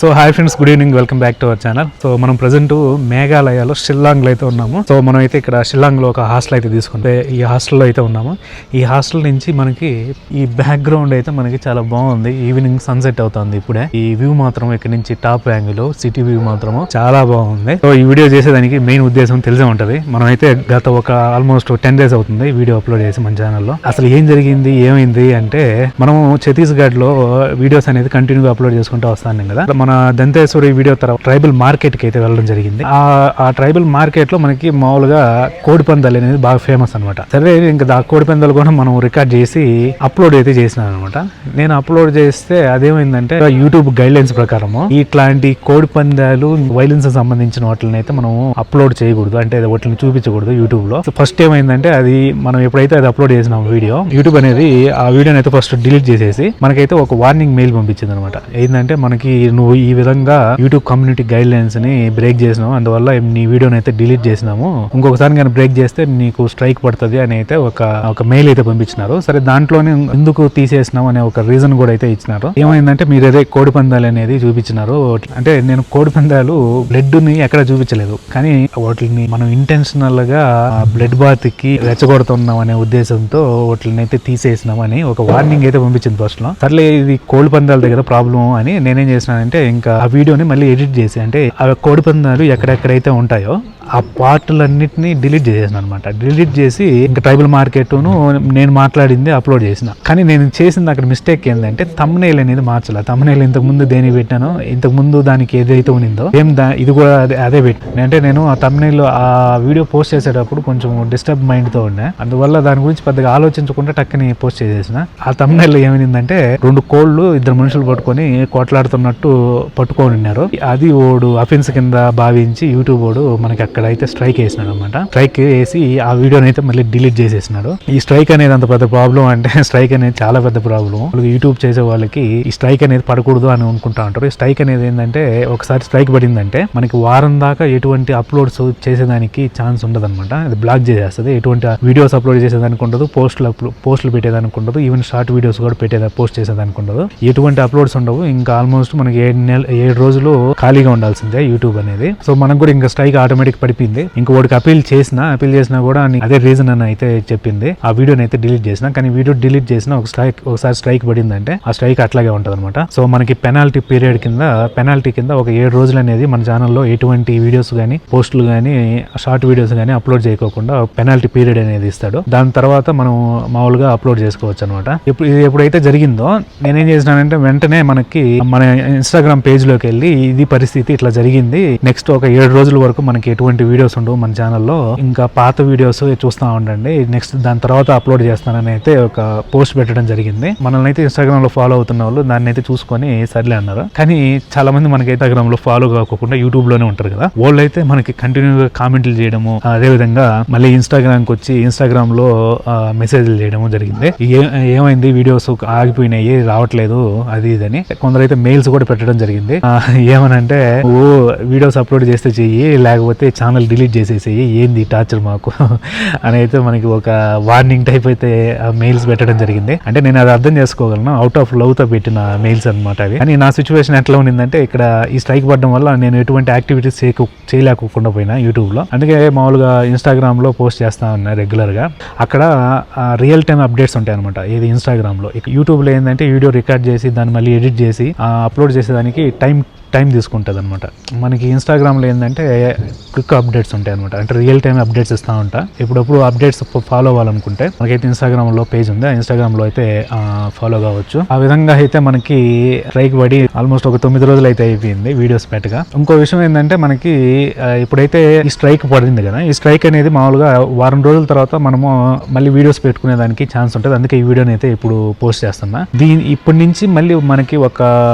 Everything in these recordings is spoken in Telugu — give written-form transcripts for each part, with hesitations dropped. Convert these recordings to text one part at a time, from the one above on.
So hi friends, good evening, welcome back to our channel. So మనం ప్రజెంట్ మేఘాలయలో షిల్లాంగ్లో అయితే ఉన్నాము. సో మనం అయితే ఇక్కడ షిల్లాంగ్లో ఒక హాస్టల్ అయితే తీసుకుంటే ఈ హాస్టల్లో అయితే ఉన్నాము. ఈ హాస్టల్ నుంచి మనకి ఈ బ్యాక్గ్రౌండ్ అయితే మనకి చాలా బాగుంది. ఈవినింగ్ సన్సెట్ అవుతుంది ఇప్పుడే. ఈ వ్యూ మాత్రం ఇక్కడ నుంచి టాప్ యాంగిల్ సిటీ వ్యూ మాత్రము చాలా బాగుంది. సో ఈ వీడియో చేసేదానికి మెయిన్ ఉద్దేశం తెలిసే ఉంటది. మనం అయితే గత ఒక ఆల్మోస్ట్ 10 days అవుతుంది వీడియో అప్లోడ్ చేసి మన ఛానల్లో. అసలు ఏం జరిగింది ఏమైంది అంటే, మనం ఛత్తీస్గఢ్ లో వీడియోస్ అనేది కంటిన్యూగా అప్లోడ్ చేసుకుంటూ వస్తాను కదా. మన దంతేశ్వరి వీడియో తర్వాత ట్రైబల్ మార్కెట్ కి అయితే వెళ్ళడం జరిగింది. ఆ ట్రైబల్ మార్కెట్ లో మనకి మామూలుగా కోడి పందాలు అనేది బాగా ఫేమస్ అనమాట. సరే, ఇంకా ఆ కోడి పందాలు కూడా మనం రికార్డ్ చేసి అప్లోడ్ అయితే చేసినాను అనమాట. నేను అప్లోడ్ చేస్తే అదేమైందంటే, యూట్యూబ్ గైడ్ లైన్స్ ప్రకారము ఇట్లాంటి కోడి పందాలు వైలెన్స్ సంబంధించిన వాటిని అయితే మనం అప్లోడ్ చేయకూడదు, అంటే వాటిని చూపించకూడదు యూట్యూబ్ లో. ఫస్ట్ ఏమైందంటే, అది మనం ఎప్పుడైతే అది అప్లోడ్ చేసినాం వీడియో, యూట్యూబ్ అనేది ఆ వీడియోని అయితే ఫస్ట్ డిలీట్ చేసేసి మనకైతే ఒక వార్నింగ్ మెయిల్ పంపించింది అనమాట. ఏంటంటే, మనకి నువ్వు ఈ విధంగా యూట్యూబ్ కమ్యూనిటీ గైడ్ లైన్స్ ని బ్రేక్ చేసినావు, అందువల్ల నీ వీడియోని అయితే డిలీట్ చేసినాము, ఇంకొకసారి కానీ బ్రేక్ చేస్తే నీకు స్ట్రైక్ పడుతుంది అని అయితే ఒక మెయిల్ అయితే పంపించినారు. సరే, దాంట్లోనే ఎందుకు తీసేసినాం అనే ఒక రీజన్ కూడా అయితే ఇచ్చినారు. ఏమైందంటే, మీరు అదే కోడి పందాలు అనేది చూపించినారు. అంటే నేను కోడి పందాలు బ్లడ్ ని ఎక్కడ చూపించలేదు, కానీ వాటిని మనం ఇంటెన్షనల్ గా బ్లడ్ బాత్ కి రెచ్చగొడుతున్నాం అనే ఉద్దేశంతో వాటిని అయితే తీసేసినాం అని ఒక వార్నింగ్ అయితే పంపించింది ఫస్ట్ లో. సర్లే, ఇది కోడి పందాల దగ్గర ప్రాబ్లం అని నేనేం చేసినానంటే, ఇంకా ఆ వీడియోని మళ్ళీ ఎడిట్ చేసి, అంటే ఆ కోడి పందాలు ఎక్కడెక్కడైతే ఉంటాయో ఆ పార్టులన్నిటిని డిలీట్ చేసేసిన అనమాట. డిలీట్ చేసి ఇంకా ట్రైబల్ మార్కెట్ నేను మాట్లాడింది అప్లోడ్ చేసిన. కానీ నేను చేసింది అక్కడ మిస్టేక్ ఏంటంటే, థంబ్నెయిల్ అనేది మార్చాలి. థంబ్నెయిల్ ఇంతకు ముందు దేని పెట్టానో, ఇంతకు ముందు దానికి ఏదైతే ఉన్నిందో ఇది కూడా అదే పెట్టాను. అంటే నేను ఆ థంబ్నెయిల్ ఆ వీడియో పోస్ట్ చేసేటప్పుడు కొంచెం డిస్టర్బ్ మైండ్ తో ఉండే, అందువల్ల దాని గురించి పెద్దగా ఆలోచించకుండా టక్కని పోస్ట్ చేసేసిన. ఆ థంబ్నెయిల్ ఏమైందంటే, 2 కోళ్ళు 2 మనుషులు పట్టుకొని కొట్లాడుతున్నట్టు పట్టుకొని ఉన్నారు. అది ఓడు అఫెన్స్ కింద భావించి యూట్యూబ్ ఓడు మనకి అక్కడ అయితే స్ట్రైక్ వేసినాడు అనమాట. స్ట్రైక్ వేసి ఆ వీడియోని అయితే మళ్ళీ డిలీట్ చేసేసినాడు. ఈ స్ట్రైక్ అనేది అంత పెద్ద ప్రాబ్లం అంటే, స్ట్రైక్ అనేది చాలా పెద్ద ప్రాబ్లం. యూట్యూబ్ చేసే వాళ్ళకి ఈ స్ట్రైక్ అనేది పడకూడదు అని అనుకుంటా ఉంటారు. ఈ స్ట్రైక్ అనేది ఏంటంటే, ఒకసారి స్ట్రైక్ పడిందంటే మనకి వారం దాకా ఎటువంటి అప్లోడ్స్ చేసేదానికి ఛాన్స్ ఉండదు అనమాట. అది బ్లాక్ చేసేస్తుంది. ఎటువంటి వీడియోస్ అప్లోడ్ చేసేదానికి ఉండదు, పోస్టులు పెట్టేదానికి ఉండదు, ఈవెన్ షార్ట్ వీడియోస్ కూడా పోస్ట్ చేసేదానికి ఉండదు. ఎటువంటి అప్లోడ్స్ ఉండవు. ఇంకా ఆల్మోస్ట్ మనకి 7 రోజులు ఖాళీగా ఉండాల్సిందే యూట్యూబ్ అనేది. సో మనకు కూడా ఇంకా స్ట్రైక్ ఆటోమేటిక్ పడిపోయింది. ఇంకా వాడికి అపీల్ చేసినా కూడా అదే రీజన్ అని అయితే చెప్పింది. ఆ వీడియోని అయితే డిలీట్ చేసిన. కానీ వీడియో డిలీట్ చేసిన ఒకసారి స్ట్రైక్ పడిందంటే ఆ స్ట్రైక్ అట్లాగే ఉంటది అనమాట. సో మనకి పెనాల్టీ కింద ఒక 7 రోజులు అనేది మన ఛానల్లో ఎటువంటి వీడియోస్ గానీ, పోస్టులు గానీ, షార్ట్ వీడియోస్ గానీ అప్లోడ్ చేయకోకుండా పెనాల్టీ పీరియడ్ అనేది ఇస్తాడు. దాని తర్వాత మనం మామూలుగా అప్లోడ్ చేసుకోవచ్చు అనమాట. ఎప్పుడైతే జరిగిందో నేనేం చేసినానంటే, వెంటనే మన ఇన్స్టాగ్రామ్ పేజ్ లోకి వెళ్ళి, ఇది పరిస్థితి ఇట్లా జరిగింది, నెక్స్ట్ ఒక 7 రోజుల వరకు మనకి ఎటువంటి వీడియోస్ ఉండవు మన ఛానల్లో, ఇంకా పాత వీడియోస్ చూస్తూ ఉండండి, నెక్స్ట్ దాని తర్వాత అప్లోడ్ చేస్తానని అయితే ఒక పోస్ట్ పెట్టడం జరిగింది. మనల్ని అయితే ఇన్స్టాగ్రామ్ లో ఫాలో అవుతున్న వాళ్ళు దాన్ని అయితే చూసుకొని సర్లే అన్నారు. కానీ చాలా మంది మనకి ఇన్స్టాగ్రామ్ లో ఫాలో కాకుండా యూట్యూబ్ లోనే ఉంటారు కదా, వాళ్ళు అయితే మనకి కంటిన్యూగా కామెంట్లు చేయడము, అదే విధంగా మళ్ళీ ఇన్స్టాగ్రామ్ కి వచ్చి ఇన్స్టాగ్రామ్ లో మెసేజ్లు చేయడము జరిగింది. ఏమైంది, వీడియోస్ ఆగిపోయినాయి, రావట్లేదు, అది ఇదని. కొందరైతే మెయిల్స్ కూడా పెట్టడం జరిగింది. ఏమనంటే, వీడియోస్ అప్లోడ్ చేస్తే చెయ్యి, లేకపోతే ఛానల్ డిలీట్ చేసేసేయి, ఏంది టార్చర్ మాకు అని అయితే మనకి ఒక వార్నింగ్ టైప్ అయితే మెయిల్స్ పెట్టడం జరిగింది. అంటే నేను అది అర్థం చేసుకోగలను, అవుట్ ఆఫ్ లవ్ తో పెట్టిన మెయిల్స్ అనమాట అవి. కానీ నా సిచ్యువేషన్ ఎట్లా ఉండిందంటే, ఇక్కడ ఈ స్ట్రైక్ పడడం వల్ల నేను ఎటువంటి యాక్టివిటీస్ చేయలేకుండా పోయినా యూట్యూబ్ లో. అందుకే మామూలుగా ఇన్స్టాగ్రామ్ లో పోస్ట్ చేస్తా ఉన్నా రెగ్యులర్ గా. అక్కడ రియల్ టైమ్ అప్డేట్స్ ఉంటాయి అనమాట. ఇది ఇన్స్టాగ్రామ్ లో. యూట్యూబ్ లో ఏంటంటే, వీడియో రికార్డ్ చేసి దాన్ని మళ్ళీ ఎడిట్ చేసి అప్లోడ్ చేసేదానికి టైం తీసుకుంటుంది అనమాట. మనకి ఇన్స్టాగ్రామ్లో ఏంటంటే క్విక్ అప్డేట్స్ ఉంటాయి అనమాట. అంటే రియల్ టైం అప్డేట్స్ ఇస్తూ ఉంటా. ఎప్పుడప్పుడు అప్డేట్స్ ఫాలో అవ్వాలనుకుంటే మనకైతే ఇన్స్టాగ్రామ్లో పేజ్ ఉంది, ఆ ఇన్స్టాగ్రామ్లో అయితే ఫాలో కావచ్చు. ఆ విధంగా అయితే మనకి స్ట్రైక్ పడి ఆల్మోస్ట్ ఒక 9 రోజులు అయితే అయిపోయింది వీడియోస్ పెట్టగా. ఇంకో విషయం ఏంటంటే, మనకి ఇప్పుడైతే ఈ స్ట్రైక్ పడింది కదా, ఈ స్ట్రైక్ అనేది మామూలుగా వారం రోజుల తర్వాత మనము మళ్ళీ వీడియోస్ పెట్టుకునే దానికి ఛాన్స్ ఉంటుంది. అందుకే ఈ వీడియోని అయితే ఇప్పుడు పోస్ట్ చేస్తున్నా. ఇప్పటి నుంచి మళ్ళీ మనకి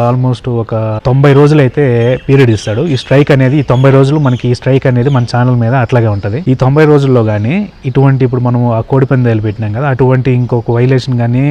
ఆల్మోస్ట్ ఒక 90 రోజులు అయితే పీరియడ్ ఇస్తాడు. ఈ స్ట్రైక్ అనేది, ఈ 90 రోజులు మనకి ఈ స్ట్రైక్ అనేది మన ఛానల్ మీద అట్లాగే ఉంటది. ఈ 90 రోజుల్లో గానీ ఇటువంటి, ఇప్పుడు మనం ఆ కోడి పందాలు పెట్టినాం కదా, అటువంటి ఇంకొక వైలేషన్ గానీ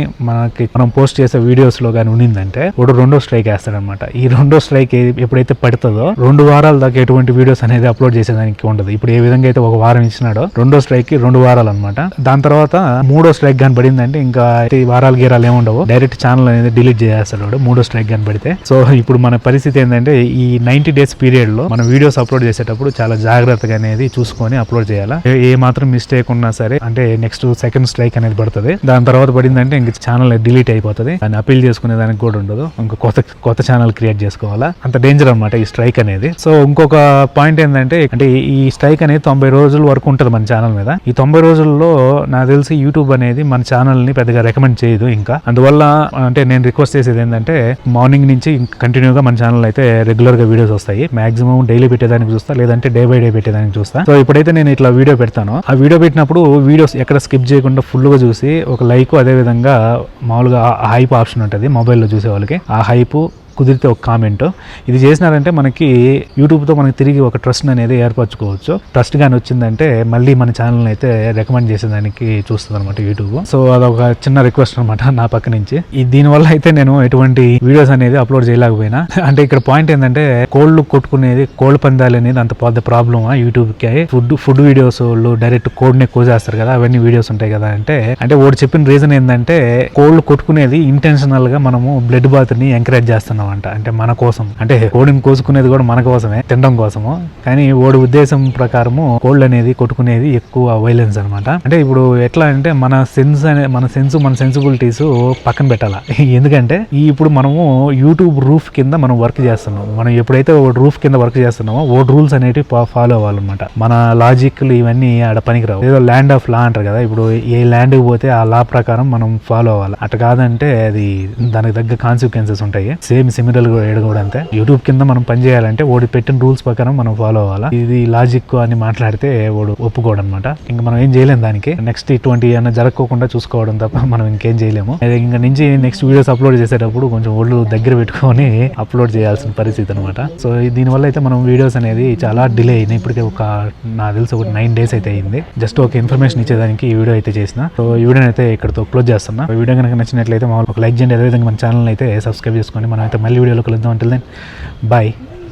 మనం పోస్ట్ చేసే వీడియోస్ లో గానీ ఉన్నిందంటే, ఇప్పుడు 2వ స్ట్రైక్ వేస్తాడనమాట. ఈ 2వ స్ట్రైక్ ఎప్పుడైతే పడుతుందో 2 వారాల దాకా ఎటువంటి వీడియోస్ అనేది అప్లోడ్ చేసేదానికి ఉండదు. ఇప్పుడు ఏ విధంగా అయితే ఒక వారం ఇచ్చినాడో, 2వ స్ట్రైక్ కి 2 వారాలు అనమాట. దాని తర్వాత 3వ స్ట్రైక్ గానీ పడిందంటే ఇంకా వారాలు గీరాలు ఏముండవు, డైరెక్ట్ ఛానల్ అనేది డిలీట్ చేసేస్తాడు 3వ స్ట్రైక్ గానీ పడితే. సో ఇప్పుడు మన పరిస్థితి ఏంటంటే, ఏంటంటే ఈ 90 days పీరియడ్ లో మనం వీడియోస్ అప్లోడ్ చేసేటప్పుడు చాలా జాగ్రత్తగా అనేది చూసుకొని అప్లోడ్ చేయాలా. ఏ మాత్రం మిస్టేక్ ఉన్నా సరే అంటే నెక్స్ట్ సెకండ్ స్ట్రైక్ అనేది పడుతుంది. దాని తర్వాత పడిందంటే ఇంక ఛానల్ డిలీట్ అయిపోతుంది. దాన్ని అపీల్ చేసుకునే దానికి కూడా ఉండదు. ఇంకా కొత్త ఛానల్ క్రియేట్ చేసుకోవాలా. అంత డేంజర్ అనమాట ఈ స్ట్రైక్ అనేది. సో ఇంకొక పాయింట్ ఏంటంటే అంటే ఈ స్ట్రైక్ అనేది 90 రోజుల వరకు ఉంటుంది మన ఛానల్ మీద. ఈ 90 రోజుల్లో నాకు తెలిసి యూట్యూబ్ అనేది మన ఛానల్ ని పెద్దగా రికమెండ్ చేయదు. ఇంకా అందువల్ల అంటే నేను రిక్వెస్ట్ చేసేది ఏంటంటే మార్నింగ్ నుంచి కంటిన్యూగా మన ఛానల్ అయితే రెగ్యులర్ గా వీడియోస్ వస్తాయి. మాక్సిమం డైలీ పెట్టేదానికి చూస్తా, లేదంటే డే బై డే పెట్టేదానికి చూస్తా. సో ఇప్పుడైతే నేను ఇట్లా వీడియో పెడతాను. ఆ వీడియో పెట్టినప్పుడు వీడియోస్ ఎక్కడ స్కిప్ చేయకుండా ఫుల్ గా చూసి ఒక లైక్, అదే విధంగా మామూలుగా హైప్ ఆప్షన్ ఉంటుంది మొబైల్లో చూసే వాళ్ళకి, ఆ హైప్ కుదిరితే ఒక కామెంట్ ఇది చేసినారంటే మనకి యూట్యూబ్తో మనకి తిరిగి ఒక ట్రస్ట్ అనేది ఏర్పరచుకోవచ్చు. ట్రస్ట్ కానీ వచ్చిందంటే మళ్ళీ మన ఛానల్ని అయితే రికమెండ్ చేసేదానికి చూస్తుంది అనమాట యూట్యూబ్. సో అదొక చిన్న రిక్వెస్ట్ అనమాట నా పక్క నుంచి. దీనివల్ల అయితే నేను ఎటువంటి వీడియోస్ అనేది అప్లోడ్ చేయలేకపోయినా. అంటే ఇక్కడ పాయింట్ ఏంటంటే కోళ్ళు కొట్టుకునేది, కోళ్ళ పందాలు అనేది అంత పెద్ద ప్రాబ్లమ్ యూట్యూబ్కి. ఫుడ్ వీడియోస్ వాళ్ళు డైరెక్ట్ కోడ్నే కోసేస్తారు కదా, అవన్నీ వీడియోస్ ఉంటాయి కదా. అంటే వాడు చెప్పిన రీజన్ ఏంటంటే కోళ్ళు కొట్టుకునేది ఇంటెన్షనల్ గా మనము బ్లడ్ బాత్ ని ఎంకరేజ్ చేస్తున్నాం అంట. అంటే మన కోసం, అంటే కోడిని కోసుకునేది కూడా మన కోసమే, తినడం కోసము. కానీ ఓడి ఉద్దేశం ప్రకారము కోళ్ళు అనేది కొట్టుకునేది ఎక్కువ వైలెన్స్ అనమాట. అంటే ఇప్పుడు ఎట్లా అంటే మన సెన్సిబిలిటీస్ పక్కన పెట్టాలా. ఎందుకంటే ఇప్పుడు మనము యూట్యూబ్ రూఫ్ కింద మనం వర్క్ చేస్తున్నాం. మనం ఎప్పుడైతే రూఫ్ కింద వర్క్ చేస్తున్నామో రూల్స్ అనేవి ఫాలో అవ్వాలన్నమాట. మన లాజిక్లు ఇవన్నీ ఆడ పనికిరావు. ఏదో ల్యాండ్ ఆఫ్ లా అంటారు కదా, ఇప్పుడు ఏ ల్యాండ్కి పోతే ఆ లా ప్రకారం మనం ఫాలో అవ్వాలి. అట్లా కాదంటే అది దానికి తగ్గ కాన్సిక్వెన్సెస్ ఉంటాయి. సేమ్ సిమిలర్ కూడా అంతే. యూట్యూబ్ కింద మనం పని చేయాలంటే వాడు పెట్టిన రూల్స్ ప్రకారం మనం ఫాలో అవ్వాలా. ఇది లాజిక్ అని మాట్లాడితే వాడు ఒప్పుకోడు అనమాట. ఇంకా మనం ఏం చేయలేము దానికి. నెక్స్ట్ ఇటువంటి ఏమైనా జరగకోకుండా చూసుకోవడం తప్ప మనం ఇంకేం చేయలేము. ఇంకా నుంచి నెక్స్ట్ వీడియోస్ అప్లోడ్ చేసేటప్పుడు కొంచెం ఒళ్ళు దగ్గర పెట్టుకొని అప్లోడ్ చేయాల్సిన పరిస్థితి అనమాట. సో దీనివల్ల అయితే మనం వీడియోస్ అనేది చాలా డిలే అయినాయి. ఇప్పటికే నాకు తెలిసి ఒక 9 days అయితే అయింది. జస్ట్ ఒక ఇన్ఫర్మేషన్ ఇచ్చేదానికి ఈ వీడియో అయితే చేసిన. సో ఈ వీడియోని అయితే ఇక్కడతో క్లోజ్ చేస్తున్నా. ఈ వీడియో కనుక నచ్చినట్లయితే మామూలు ఒక లైక్ చేయండి. అదేవిధంగా మన ఛానల్ అయితే సబ్స్క్రైబ్ చేసుకొని మనం అయితే మళ్ళీ వీడియోలో కలుద్దాం. అంటే దెన్ బాయ్.